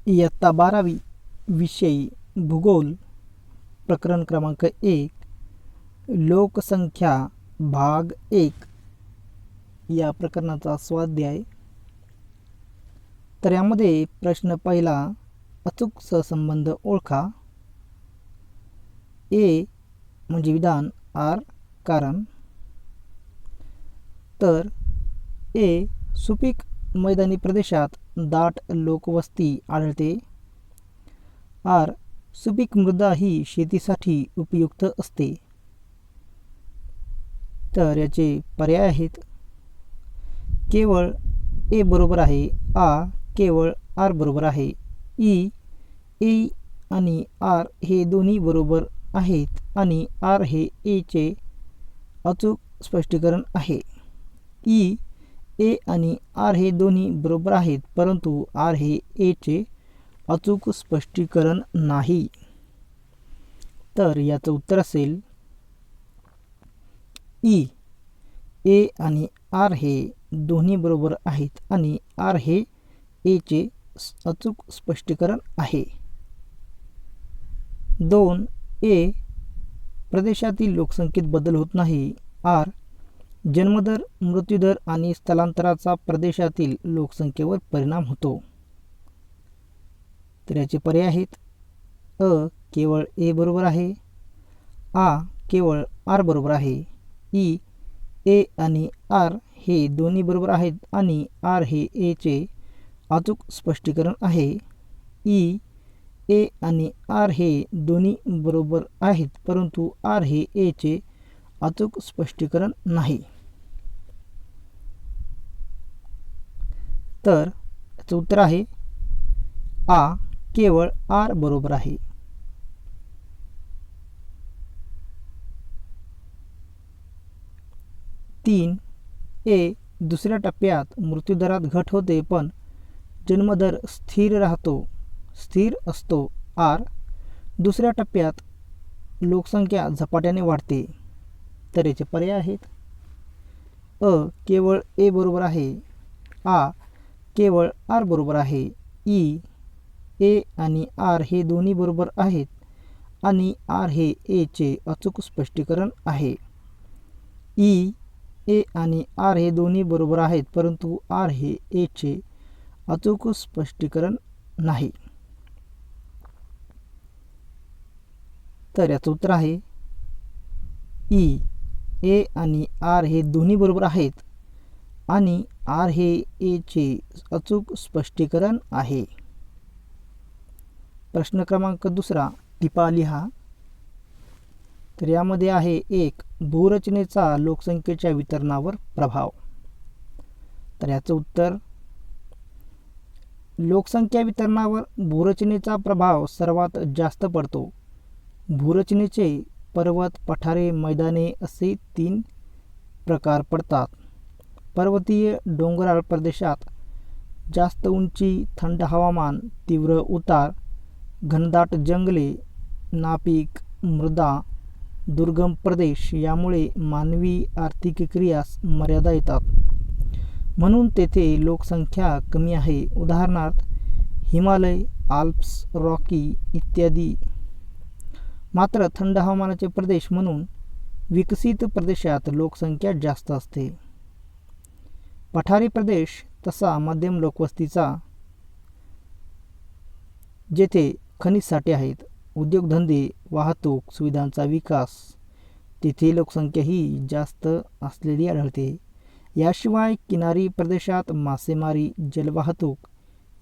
इयत्ता 12वी विषय भूगोल प्रकरण क्रमांक 1 लोकसंख्या भाग 1 या प्रकरणाचा स्वाध्याय। तर यामध्ये प्रश्न पहिला, अचूक सहसंबंध ओळखा। ए म्हणजे विधान, आर कारण। तर ए सुपीक मैदानी प्रदेशात दाट लोकवस्ती आढळते। आर सुपीक मृदा ही शेतीसाठी उपयुक्त असते। तर याचे पर्याय आहेत, केवळ ए बरोबर आहे, आ केवळ आर बरोबर आहे, ई ए आणि आर हे दोन्ही बरोबर आहेत आणि आर हे ए चे अचूक स्पष्टीकरण आहे। ई ए आणि आर हे दोन्ही बरोबर आहेत, परंतु आर हे ए चे अचूक स्पष्टीकरण नाही। तर याचं उत्तर असेल ई ए आणि आर हे दोन्ही बरोबर आहेत आणि आर हे ए चे अचूक स्पष्टीकरण आहे। 2 ए प्रदेशातील लोकसंख्येत बदल होत नाही। आर जन्मदर, मृत्यूदर आणि स्थलांतराचा प्रदेशातील लोकसंख्येवर परिणाम होतो। तर याचे पर्याय आहेत, अ केवळ ए बरोबर आहे, आ केवळ आर बरोबर आहे, ई ए आणि आर हे दोन्ही बरोबर आहेत आणि आर हे ए चे अचूक स्पष्टीकरण आहे। ई ए आणि आर हे दोन्ही बरोबर आहेत, परंतु आर हे ए चे अचूक स्पष्टीकरण नाही। तर याचं उत्तर आहे आ केवळ आर बरोबर आहे। तीन ए दुसऱ्या टप्प्यात मृत्यूदरात घट होते पण जन्मदर स्थिर असतो। आर दुसऱ्या टप्प्यात लोकसंख्या झपाट्याने वाढते। तर याचे पर्याय आहेत, अ केवळ ए बरोबर आहे, आ केवळ आर बरोबर आहे, ई ए आणि आर हे दोन्ही बरोबर आहेत आणि आर हे ए चे अचूक स्पष्टीकरण आहे। ई ए आणि आर हे दोन्ही बरोबर आहेत, परंतु आर हे ए चे अचूक स्पष्टीकरण नाही। तर याचं उत्तर आहे ई ए आणि आर हे दोन्ही बरोबर आहेत आणि आर हे ए चे अचूक स्पष्टीकरण आहे। प्रश्न क्रमांक दुसरा, टिपा लिहा। तर यामध्ये आहे 1 भूरचनेचा लोकसंख्येच्या वितरणावर प्रभाव। तर याचं उत्तर, लोकसंख्या वितरणावर भूरचनेचा प्रभाव सर्वात जास्त पडतो। भूरचनेचे पर्वत, पठारे, मैदाने असे 3 प्रकार पडतात। पर्वतीय डोंगराळ प्रदेशात जास्त उंची, थंड हवामान, तीव्र उतार, घनदाट जंगले, नापीक मृदा, दुर्गम प्रदेश यामुळे मानवी आर्थिक क्रियास मर्यादा येतात, म्हणून तेथे लोकसंख्या कमी आहे। उदाहरणार्थ हिमालय, आल्प्स, रॉकी इत्यादी। मात्र थंड हवामानाचे प्रदेश म्हणून विकसित प्रदेशात लोकसंख्या जास्त असते। पठारी प्रदेश तसा मध्यम लोकवस्तीचा, जेथे खनिज साठे आहेत, उद्योगधंदे, वाहतूक सुविधांचा विकास, तेथे लोकसंख्या ही जास्त असलेली आढळते। याशिवाय किनारी प्रदेशात मासेमारी, जलवाहतूक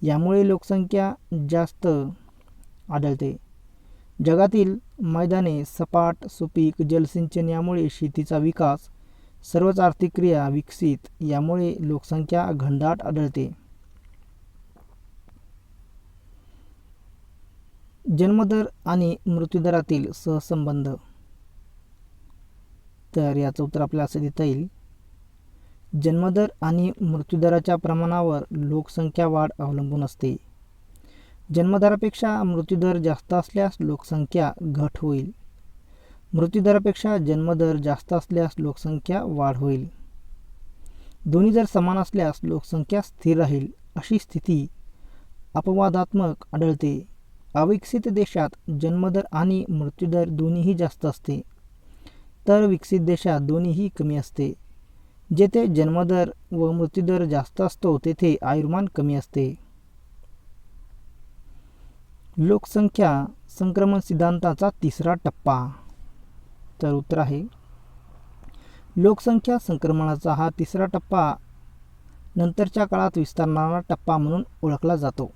यामुळे लोकसंख्या जास्त आढळते। जगातील मैदाने, सपाट सुपीक जलसिंचन यामुळे शेतीचा विकास, सर्वच आर्थिक क्रिया विकसित यामुळे लोकसंख्या घनदाट आढळते। जन्मदर आणि मृत्यूदरातील सहसंबंध। तर याचं उत्तर आपल्याला असं देता येईल, जन्मदर आणि मृत्यूदराच्या प्रमाणावर लोकसंख्या वाढ अवलंबून असते। जन्मदरापेक्षा मृत्यूदर जास्त असल्यास लोकसंख्या घट होईल, मृत्यूदरापेक्षा जन्मदर जास्त असल्यास लोकसंख्या वाढ होईल। दोन्ही जर समान असल्यास लोकसंख्या स्थिर राहील। अशी स्थिती अपवादात्मक आढळते. अविकसित देशात जन्मदर आणि मृत्यूदर दोन्हीही जास्त असते, तर विकसित देशात दोन्हीही कमी असते. जेथे जन्मदर व मृत्यूदर जास्त असतो तेथे आयुर्मान कमी असते. लोकसंख्या संक्रमण सिद्धांताचा तिसरा टप्पा. तर उत्तर आहे लोकसंख्या संक्रमणाचा हा तिसरा टप्पा नंतरच्या काळात विस्तारणारा टप्पा म्हणून ओळखला जातो.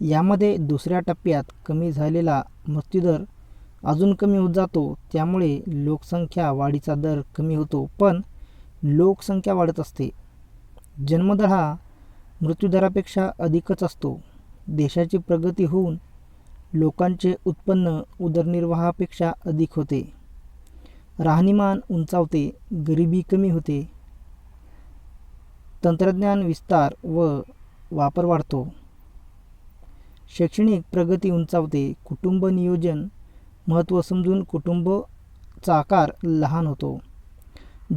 यामध्ये दुसऱ्या टप्प्यात कमी झालेला मृत्यूदर अजून कमी होत जातो, त्यामुळे लोकसंख्या वाढीचा दर कमी होतो, पण लोकसंख्या वाढत असते. जन्मदर हा मृत्यूदरापेक्षा अधिकच असतो. देशाची प्रगती होऊन लोकांचे उत्पन्न उदरनिर्वाहापेक्षा अधिक होते. राहणीमान उंचावते, गरिबी कमी होते, तंत्रज्ञान विस्तार व वापर वाढतो. शैक्षणिक प्रगती उंचावते, कुटुंब नियोजन महत्त्व समजून कुटुंबाचा आकार लहान होतो.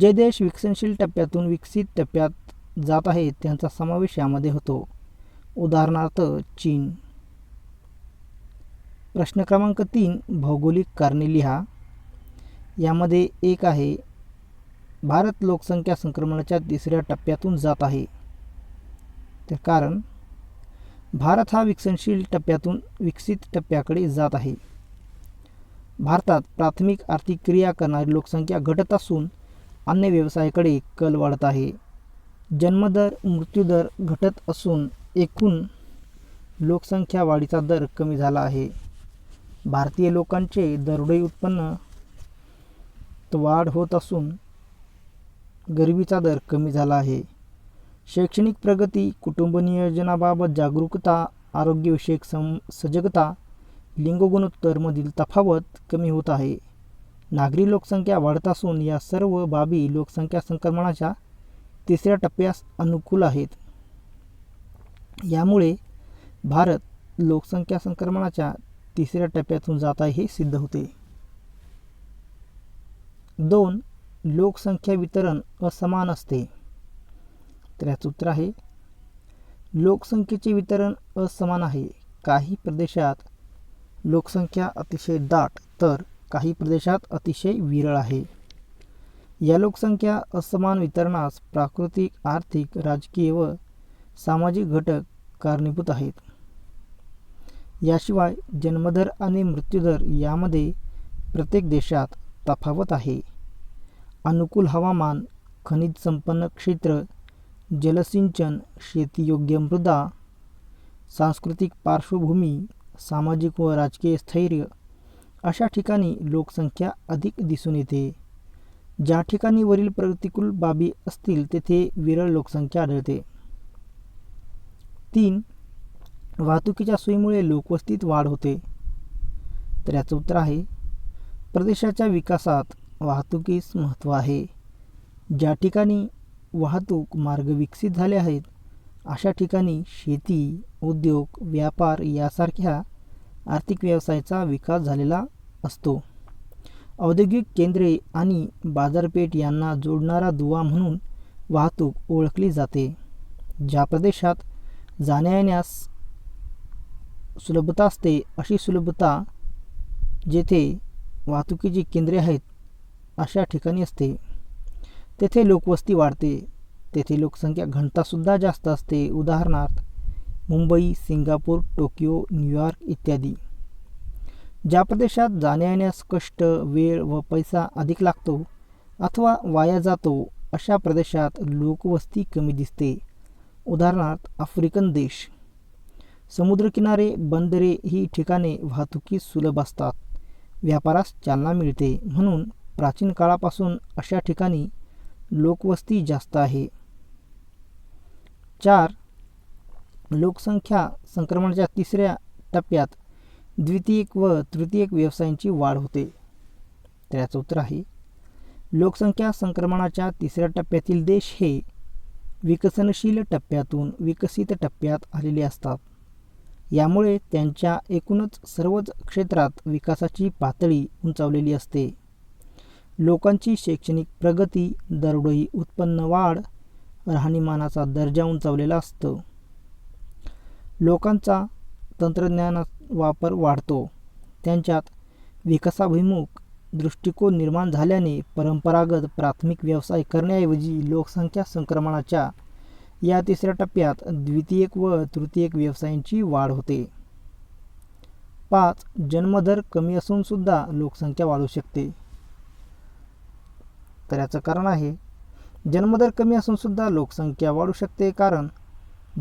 जे देश विकसनशील टप्प्यातून विकसित टप्प्यात जात आहेत त्यांचा समावेश यामध्ये होतो. उदाहरणार्थ चीन. प्रश्न क्रमांक 3 भौगोलिक कारणे लिहा. यामध्ये एक आहे भारत लोकसंख्या संक्रमणाच्या तिसऱ्या टप्प्यातून जात आहे. तर कारण भारत हा विकसनशील टप्प्यातून विकसित टप्प्याकडे जात आहे. भारतात प्राथमिक आर्थिक क्रिया करणारी लोकसंख्या घटत असून अन्य व्यवसायाकडे कल वाढत आहे. जन्मदर मृत्यूदर घटत असून एकूण लोकसंख्या वाढीचा दर कमी झाला आहे. भारतीय लोकांचे दरडोई उत्पन्न वाढ होत असून गरिबीचा दर कमी झाला आहे. शैक्षणिक प्रगती, कुटुंब नियोजनाबाबत जागरूकता, आरोग्यविषयक सजगता, लिंग गुणोत्तरमधील तफावत कमी होत आहे. नागरी लोकसंख्या वाढत असून या सर्व बाबी लोकसंख्या संक्रमणाच्या तिसऱ्या टप्प्यास अनुकूल आहेत. यामुळे भारत लोकसंख्या संक्रमणाच्या तिसऱ्या टप्प्यातून जात आहे हे सिद्ध होते. 2. लोकसंख्या वितरण असमान असते. तर याचं उत्तर आहे लोकसंख्येचे वितरण असमान आहे. काही प्रदेशात लोकसंख्या अतिशय दाट तर काही प्रदेशात अतिशय विरळ आहे. या लोकसंख्या असमान वितरणास प्राकृतिक, आर्थिक, राजकीय व सामाजिक घटक कारणीभूत आहेत. याशिवाय जन्मदर आणि मृत्यूदर यामध्ये प्रत्येक देशात तफावत आहे. अनुकूल हवामान, खनिज संपन्न क्षेत्र, जलसिंचन, शेतीयोग्य मृदा, सांस्कृतिक पार्श्वभूमी, सामाजिक व राजकीय स्थैर्य अशा ठिकाणी लोकसंख्या अधिक दिसून येते. ज्या ठिकाणी वरील प्रतिकूल बाबी असतील तेथे विरळ लोकसंख्या आढळते. 3. वाहतुकीच्या सोयीमुळे लोकवस्तीत वाढ होते. तर याचं उत्तर आहे प्रदेशाच्या विकासात वाहतुकीस महत्त्व आहे. ज्या ठिकाणी वाहतूक मार्ग विकसित झाले आहेत अशा ठिकाणी शेती, उद्योग, व्यापार यासारख्या आर्थिक व्यवसायाचा विकास झालेला असतो. औद्योगिक केंद्रे आणि बाजारपेठ यांना जोडणारा दुवा म्हणून वाहतूक ओळखली जाते. ज्या प्रदेशात जाण्या-येण्यास सुलभता असते अशी सुलभता जेथे वाहतुकीची केंद्रे आहेत अशा ठिकाणी असते. तेथे लोकवस्ती वाढते. तेथे लोकसंख्या घनतासुद्धा जास्त असते. उदाहरणार्थ मुंबई, सिंगापूर, टोकियो, न्यूयॉर्क इत्यादी. ज्या प्रदेशात जाण्या-येण्यास कष्ट, वेळ व पैसा अधिक लागतो अथवा वाया जातो अशा प्रदेशात लोकवस्ती कमी दिसते. उदाहरणार्थ आफ्रिकन देश. समुद्रकिनारे, बंदरे ही ठिकाणे वाहतुकीस सुलभ असतात. व्यापारास चालना मिळते. म्हणून प्राचीन काळापासून अशा ठिकाणी लोकवस्ती जास्त आहे. 4. लोकसंख्या संक्रमणाच्या तिसऱ्या टप्प्यात द्वितीयक व तृतीयक व्यवसायांची वाढ होते. तर याचं उत्तर आहे लोकसंख्या संक्रमणाच्या तिसऱ्या टप्प्यातील देश हे विकसनशील टप्प्यातून विकसित टप्प्यात आलेले असतात. यामुळे त्यांच्या एकूणच सर्वच क्षेत्रात विकासाची पातळी उंचावलेली असते. लोकांची शैक्षणिक प्रगती, दरडोई उत्पन्न वाढ, राहणीमानाचा दर्जा उंचावलेला असतो. लोकांचा तंत्रज्ञानात वापर वाढतो. त्यांच्यात विकासाभिमुख दृष्टिकोन निर्माण झाल्याने परंपरागत प्राथमिक व्यवसाय करण्याऐवजी लोकसंख्या संक्रमणाच्या या तिसऱ्या टप्प्यात द्वितीयक व तृतीयक व्यवसायांची वाढ होते. 5. जन्मदर कमी असून सुद्धा लोकसंख्या वाढू शकते. तर याचं कारण आहे, जन्मदर कमी असून सुद्धा लोकसंख्या वाढू शकते कारण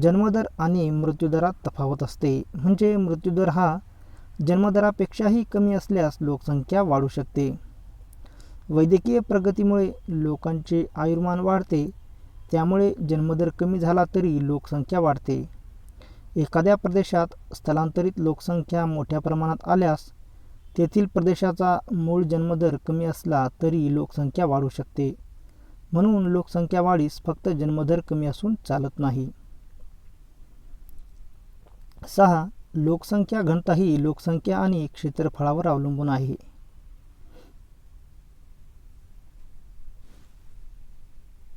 जन्मदर आणि मृत्यूदरात तफावत असते. म्हणजे मृत्यूदर हा जन्मदरापेक्षाही कमी असल्यास लोकसंख्या वाढू शकते. वैद्यकीय प्रगतीमुळे लोकांचे आयुर्मान वाढते, त्यामुळे जन्मदर कमी झाला तरी लोकसंख्या वाढते. एखाद्या प्रदेशात स्थलांतरित लोकसंख्या मोठ्या प्रमाणात आल्यास तेथील प्रदेशाचा मूळ जन्मदर कमी असला तरी लोकसंख्या वाढू शकते. म्हणून लोकसंख्या वाढीस फक्त जन्मदर कमी असून चालत नाही. 6. लोकसंख्या घनता ही लोकसंख्या आणि क्षेत्रफळावर अवलंबून आहे.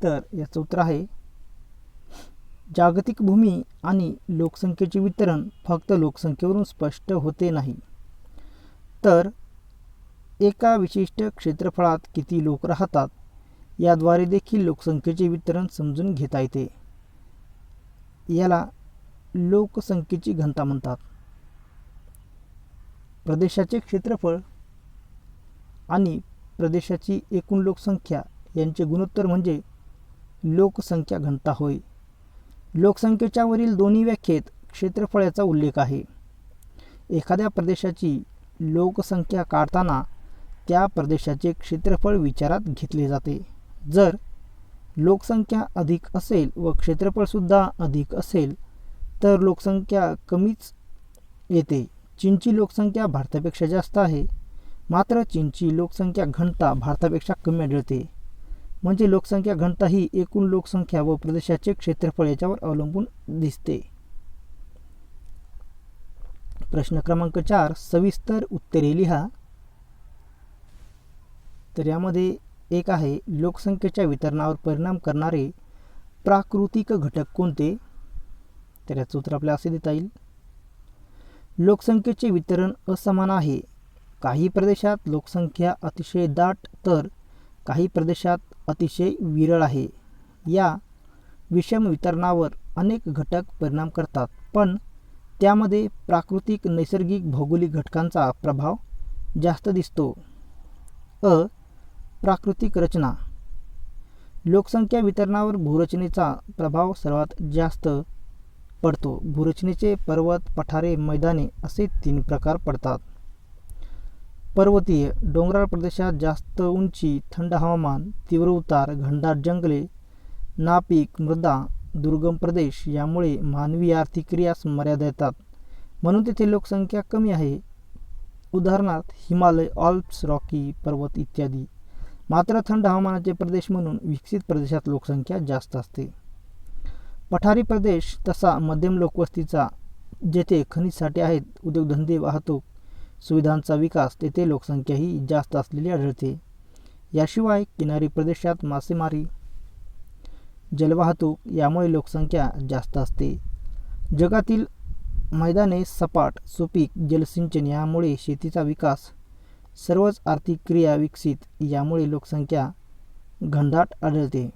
तर याचं उत्तर आहे, जागतिक भूमी आणि लोकसंख्येचे वितरण फक्त लोकसंख्येवरून स्पष्ट होते नाही, तर एका विशिष्ट क्षेत्रफळात किती लोक राहतात याद्वारे देखील लोकसंख्येचे वितरण समजून घेता येते. याला लोकसंख्येची घनता म्हणतात. प्रदेशाचे क्षेत्रफळ आणि प्रदेशाची एकूण लोकसंख्या यांचे गुणोत्तर म्हणजे लोकसंख्या घनता होय. लोकसंख्येच्या वरील दोन्ही व्याख्येत क्षेत्रफळाचा उल्लेख आहे. एखाद्या प्रदेशाची लोकसंख्या काढताना त्या प्रदेशाचे क्षेत्रफळ विचारात घेतले जाते. जर लोकसंख्या अधिक असेल व क्षेत्रफळसुद्धा अधिक असेल तर लोकसंख्या कमीच येते. चीनची लोकसंख्या भारतापेक्षा जास्त आहे, मात्र चीनची लोकसंख्या घनता भारतापेक्षा कमी आढळते. म्हणजे लोकसंख्या घनता ही एकूण लोकसंख्या व प्रदेशाचे क्षेत्रफळ याच्यावर अवलंबून दिसते. प्रश्न क्रमांक 4, सविस्तर उत्तरे लिहा. तर यामध्ये एक आहे, लोकसंख्येच्या वितरणावर परिणाम करणारे प्राकृतिक घटक कोणते? तर याचं उत्तर आपल्याला असे देता येईल, लोकसंख्येचे वितरण असमान आहे. काही प्रदेशात लोकसंख्या अतिशय दाट तर काही प्रदेशात अतिशय विरळ आहे. या विषम वितरणावर अनेक घटक परिणाम करतात, पण त्यामध्ये प्राकृतिक नैसर्गिक भौगोलिक घटकांचा प्रभाव जास्त दिसतो. प्राकृतिक रचना, लोकसंख्या वितरणावर भूरचनेचा प्रभाव सर्वात जास्त पडतो. भूरचनेचे पर्वत, पठारे, मैदाने असे 3 प्रकार पडतात. पर्वतीय, डोंगराळ प्रदेशात जास्त उंची, थंड हवामान, तीव्र उतार, घनदाट जंगले, नापीक मृदा, दुर्गम प्रदेश यामुळे मानवी आर्थिक क्रियास मर्यादा येतात, म्हणून तेथे लोकसंख्या कमी आहे. उदाहरणार्थ हिमालय, आल्प्स, रॉकी पर्वत इत्यादी. मात्र थंड हवामानाचे प्रदेश म्हणून विकसित प्रदेशात लोकसंख्या जास्त असते. पठारी प्रदेश तसा मध्यम लोकवस्तीचा, जेथे खनिज साठे आहेत, उद्योगधंदे, वाहतूक सुविधांचा विकास, तेथे लोकसंख्या ही जास्त असलेली आढळते. याशिवाय किनारी प्रदेशात मासेमारी, जलवाहतूक यामुळे लोकसंख्या जास्त असते. जगातील मैदाने सपाट, सुपीक, जलसिंचन यामुळे शेतीचा विकास, सर्वच आर्थिक क्रिया विकसित यामुळे लोकसंख्या घनदाट आढळते.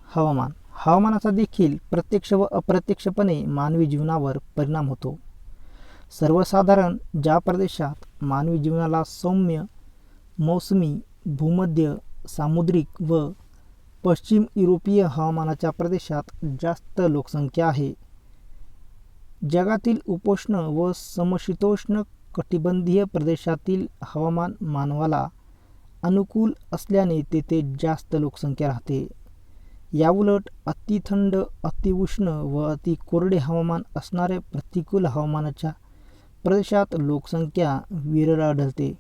हवामान, हवामानाचा देखील प्रत्यक्ष व अप्रत्यक्षपणे मानवी जीवनावर परिणाम होतो. सर्वसाधारण ज्या प्रदेशात मानवी जीवनाला सौम्य, मौसमी, भूमध्य, सामुद्रिक व पश्चिम युरोपीय हवामानाच्या प्रदेशात जास्त लोकसंख्या आहे. जगातील उपोष्ण व समशीतोष्ण कटिबंधीय प्रदेशातील हवामान मानवाला अनुकूल असल्याने तेथे जास्त लोकसंख्या राहते. याउलट अतिथंड, अतिउष्ण व अति कोरडे हवामान असणाऱ्या प्रतिकूल हवामानाच्या प्रदेशात लोकसंख्या विरळ आढळते.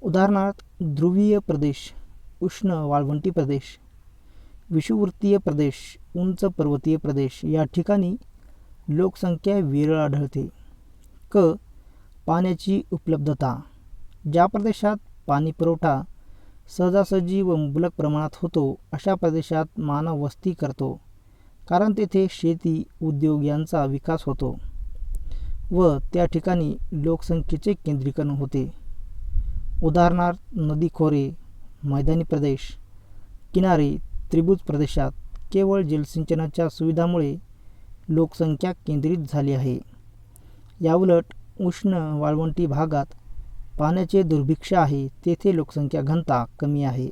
उदाहरणार्थ ध्रुवीय प्रदेश, उष्ण वाळवंटी प्रदेश, विषुववृत्तीय प्रदेश, उंच पर्वतीय प्रदेश या ठिकाणी लोकसंख्या विरळ आढळते. पाण्याची उपलब्धता, ज्या प्रदेशात पाणी पुरवठा सहजासहजी व मुबलक प्रमाणात होतो अशा प्रदेशात मानव वस्ती करतो, कारण तेथे शेती उद्योग यांचा विकास होतो व त्या ठिकाणी लोकसंख्येचे केंद्रीकरण होते. उदाहरणार्थ नदी खोरे, मैदानी प्रदेश, किनारे, त्रिभुज प्रदेशात केवळ जलसिंचनाच्या सुविधामुळे लोकसंख्या केंद्रित झाली आहे. याउलट उष्ण वाळवंटी भागात पाण्याचे दुर्भिक्ष आहे, तेथे लोकसंख्या घनता कमी आहे.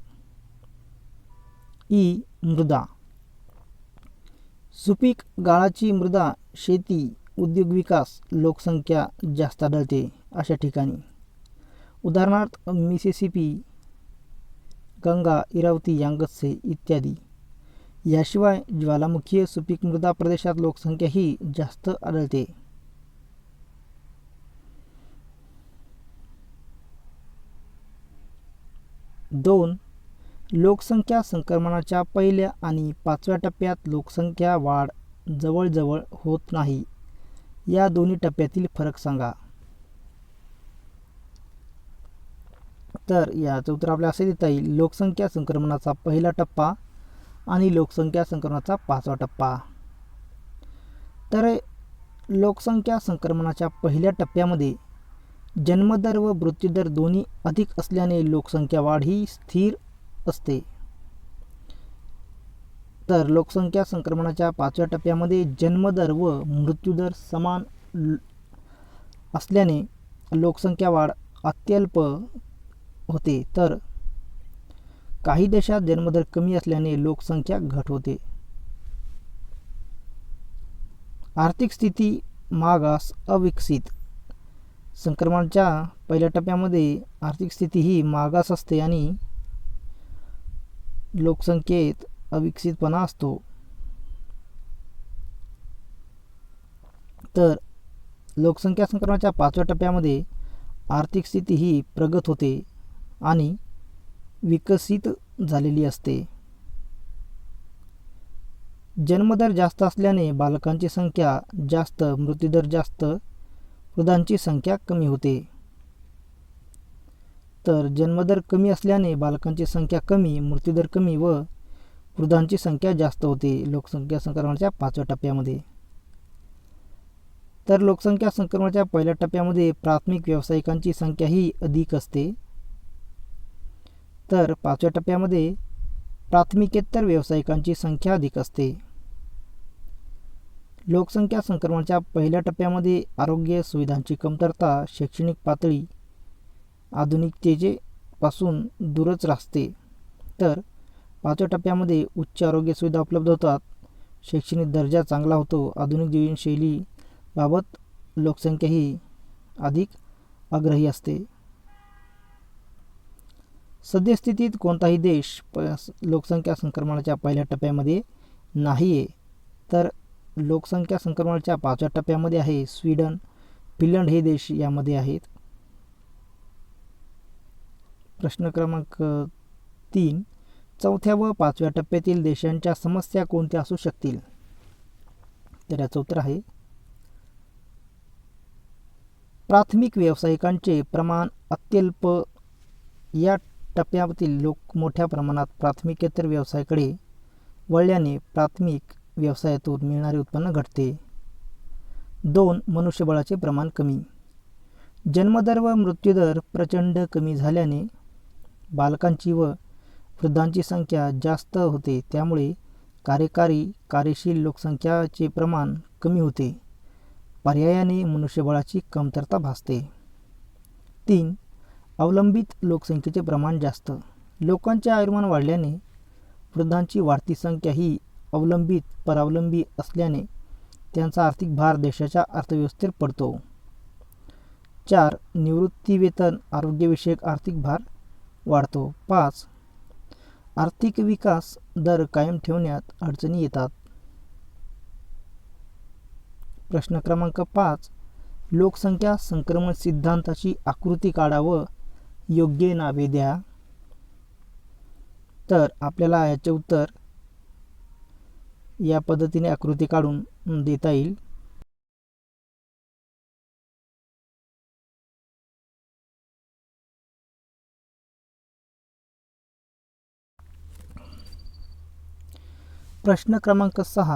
मृदा. सुपीक गाळाची मृदा शेती, उद्योग विकास, लोकसंख्या जास्त आढळते अशा ठिकाणी. उदाहरणार्थ मिसिसिपी, गंगा, इरावती, यांगत्से इत्यादी. याशिवाय ज्वालामुखीय सुपीक मृदा प्रदेशात लोकसंख्या ही जास्त आढळते. 2. लोकसंख्या संक्रमणाच्या पहिल्या आणि 5व्या टप्प्यात लोकसंख्या वाढ जवळजवळ होत नाही. या दोन्ही टप्प्यातील फरक सांगा. तर याचं उत्तर आपल्याला असे देता येईल, लोकसंख्या संक्रमणाचा पहिला टप्पा आणि लोकसंख्या संक्रमणाचा 5वा टप्पा. तर लोकसंख्या संक्रमणाच्या पहिल्या टप्प्यामध्ये जन्मदर व मृत्यूदर दोन्ही अधिक असल्याने लोकसंख्या वाढ ही स्थिर असते. तर लोकसंख्या संक्रमणाच्या 5व्या टप्प्यामध्ये जन्मदर व मृत्यूदर समान असल्याने लोकसंख्या वाढ अत्यल्प होते. तर काही देशात जन्मदर कमी असल्याने लोकसंख्या घट होते. आर्थिक स्थिती मागास अविकसित. संक्रमणाच्या पहिल्या टप्प्यामध्ये आर्थिक स्थिती ही मागास असते आणि लोकसंख्येत अविकसितपणा असतो. तर लोकसंख्या संक्रमणाच्या 5व्या टप्प्यामध्ये आर्थिक स्थिती ही प्रगत होते आणि विकसित झालेली असते. जन्मदर जास्त असल्याने बालकांची संख्या जास्त, मृत्यूदर जास्त, वृद्धांची संख्या कमी होते. तर जन्मदर कमी असल्याने बालकांची संख्या कमी, मृत्यूदर कमी व वृद्धांची संख्या जास्त होते लोकसंख्या संक्रमणाच्या 5व्या टप्प्यामध्ये. तर लोकसंख्या संक्रमणाच्या पहिल्या टप्प्यामध्ये प्राथमिक व्यावसायिकांची संख्या ही अधिक असते. तर 5व्या टप्प्यामध्ये प्राथमिकेतर व्यावसायिकांची संख्या अधिक असते. लोकसंख्या संक्रमणाच्या पहिल्या टप्प्यामध्ये आरोग्य सुविधांची कमतरता, शैक्षणिक पातळी आधुनिकतेचे पासून दूरच असते. तर 5व्या टप्प्यामध्ये उच्च आरोग्य सुविधा उपलब्ध होतात, शैक्षणिक दर्जा चांगला होतो, आधुनिक जीवनशैली बाबत लोकसंख्या ही अधिक आग्रही असते. सद्यस्थितीत कोणताही देश लोकसंख्या संक्रमणाच्या पहिल्या टप्प्यामध्ये नाही आहे. तर लोकसंख्या संक्रमणाच्या 5व्या टप्प्यामध्ये आहे स्वीडन, फिनलंड हे देश यामध्ये आहेत. प्रश्न क्रमांक 3. 4थ्या व 5व्या टप्प्यातील देशांच्या समस्या कोणत्या असू शकतील? तर याचं उत्तर आहे प्राथमिक व्यावसायिकांचे प्रमाण अत्यल्प. या टप्प्यातील लोक मोठ्या प्रमाणात प्राथमिकेतर व्यवसायाकडे वळल्याने प्राथमिक व्यवसायातून मिळणारे उत्पन्न घटते. 2. मनुष्यबळाचे प्रमाण कमी. जन्मदर व मृत्यूदर प्रचंड कमी झाल्याने बालकांची व वृद्धांची संख्या जास्त होते, त्यामुळे कार्यशील लोकसंख्याचे प्रमाण कमी होते. पर्यायाने मनुष्यबळाची कमतरता भासते. 3. अवलंबित लोकसंख्येचे प्रमाण जास्त. लोकांचे आयुर्मान वाढल्याने वृद्धांची वाढती संख्या ही अवलंबित परावलंबी असल्याने त्यांचा आर्थिक भार देशाच्या अर्थव्यवस्थेवर पडतो. 4. निवृत्तीवेतन आरोग्यविषयक आर्थिक भार वाढतो. 5. आर्थिक विकास दर कायम ठेवण्यात अडचणी येतात. प्रश्न क्रमांक 5. लोकसंख्या संक्रमण सिद्धांताची आकृती काढा व योग्य नावे द्या. तर आपल्याला याचे उत्तर या पद्धतीने आकृती काढून देता येईल. प्रश्न क्रमांक 6.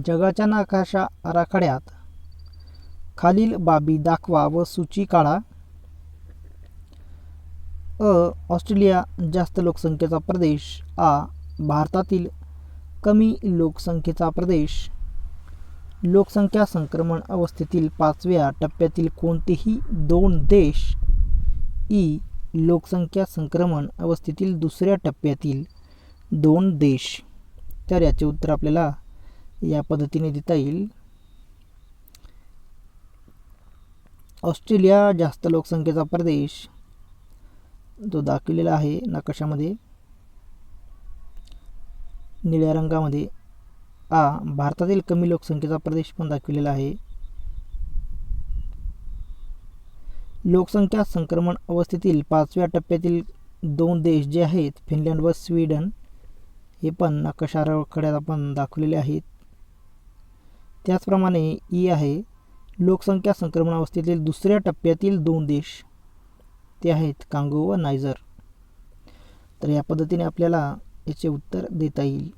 जगाच्या नकाशा आराखड्यात खालील बाबी दाखवा व सूची काढा. ऑस्ट्रेलिया जास्त लोकसंख्येचा प्रदेश. भारतातील कमी लोकसंख्येचा प्रदेश. लोकसंख्या संक्रमण अवस्थेतील 5व्या टप्प्यातील कोणतेही 2 देश. लोकसंख्या संक्रमण अवस्थेतील 2ऱ्या टप्प्यातील 2 देश. तर याचे उत्तर आपल्याला या पद्धतीने देता येईल. ऑस्ट्रेलिया जास्त लोकसंख्येचा प्रदेश जो दाखवलेला आहे नकाशामध्ये निळ्या रंगामध्ये. भारतातील कमी लोकसंख्येचा प्रदेश पण दाखवलेला आहे. लोकसंख्या संक्रमण अवस्थेतील 5व्या टप्प्यातील 2 देश जे आहेत फिनलंड व स्वीडन हे पण नकाशा आराखड्यात आपण दाखवलेले आहेत. त्याचप्रमाणे आहे लोकसंख्या संक्रमण अवस्थेतील 2ऱ्या टप्प्यातील 2 देश ते आहेत कांगो व नायजर. तर या पद्धतीने आपल्याला याचे उत्तर देता येईल.